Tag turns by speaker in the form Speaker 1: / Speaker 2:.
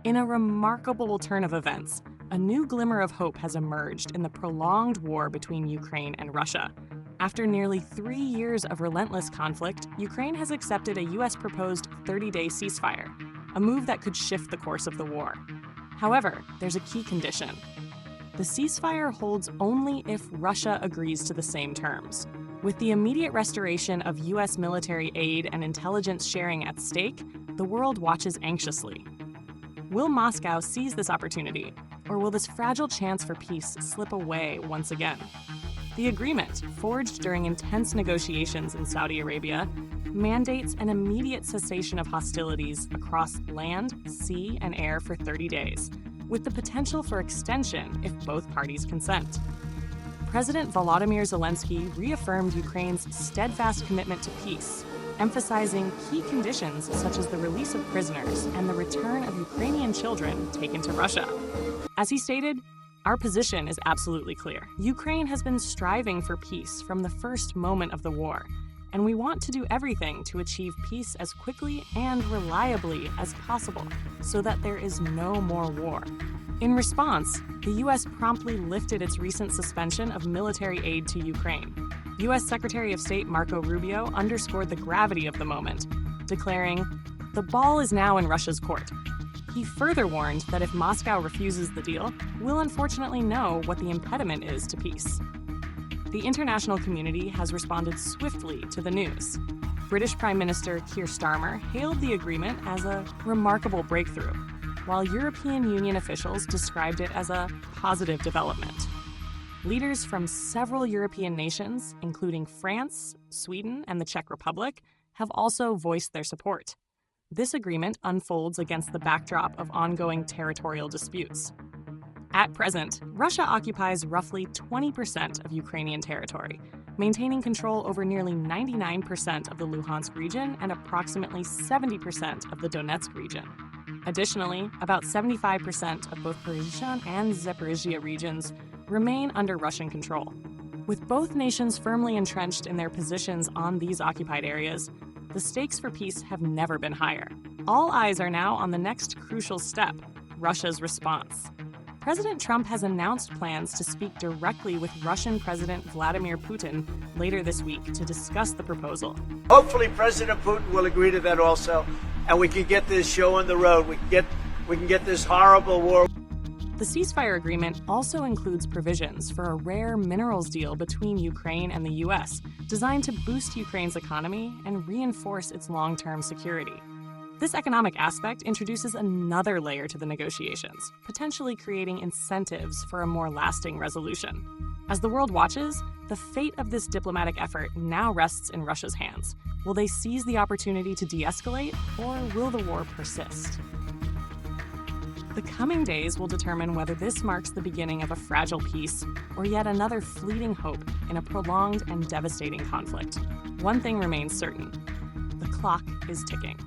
Speaker 1: In a remarkable turn of events, a new glimmer of hope has emerged in the prolonged war between Ukraine and Russia. After nearly 3 years of relentless conflict, Ukraine has accepted a U.S.-proposed 30-day ceasefire, a move that could shift the course of the war. However, there's a key condition. The ceasefire holds only if Russia agrees to the same terms. With the immediate restoration of U.S. military aid and intelligence sharing at stake, the world watches anxiously. Will Moscow seize this opportunity, or will this fragile chance for peace slip away once again? The agreement, forged during intense negotiations in Saudi Arabia, mandates an immediate cessation of hostilities across land, sea, and air for 30 days, with the potential for extension if both parties consent. President Volodymyr Zelensky reaffirmed Ukraine's steadfast commitment to peace, emphasizing key conditions such as the release of prisoners and the return of Ukrainian children taken to Russia. As he stated, "Our position is absolutely clear. Ukraine has been striving for peace from the first moment of the war, and we want to do everything to achieve peace as quickly and reliably as possible so that there is no more war." In response, the U.S. promptly lifted its recent suspension of military aid to Ukraine. U.S. Secretary of State Marco Rubio underscored the gravity of the moment, declaring, "The ball is now in Russia's court." He further warned that if Moscow refuses the deal, we'll unfortunately know what the impediment is to peace. The international community has responded swiftly to the news. British Prime Minister Keir Starmer hailed the agreement as a remarkable breakthrough, while European Union officials described it as a positive development. Leaders from several European nations, including France, Sweden, and the Czech Republic, have also voiced their support. This agreement unfolds against the backdrop of ongoing territorial disputes. At present, Russia occupies roughly 20% of Ukrainian territory, maintaining control over nearly 99% of the Luhansk region and approximately 70% of the Donetsk region. Additionally, about 75% of both Persia and Zaporizhia regions remain under Russian control. With both nations firmly entrenched in their positions on these occupied areas, the stakes for peace have never been higher. All eyes are now on the next crucial step, Russia's response. President Trump has announced plans to speak directly with Russian President Vladimir Putin later this week to discuss the proposal.
Speaker 2: Hopefully President Putin will agree to that also, and we can get this show on the road. We can get this horrible war.
Speaker 1: The ceasefire agreement also includes provisions for a rare minerals deal between Ukraine and the U.S., designed to boost Ukraine's economy and reinforce its long-term security. This economic aspect introduces another layer to the negotiations, potentially creating incentives for a more lasting resolution. As the world watches, the fate of this diplomatic effort now rests in Russia's hands. Will they seize the opportunity to de-escalate, or will the war persist? The coming days will determine whether this marks the beginning of a fragile peace or yet another fleeting hope in a prolonged and devastating conflict. One thing remains certain: the clock is ticking.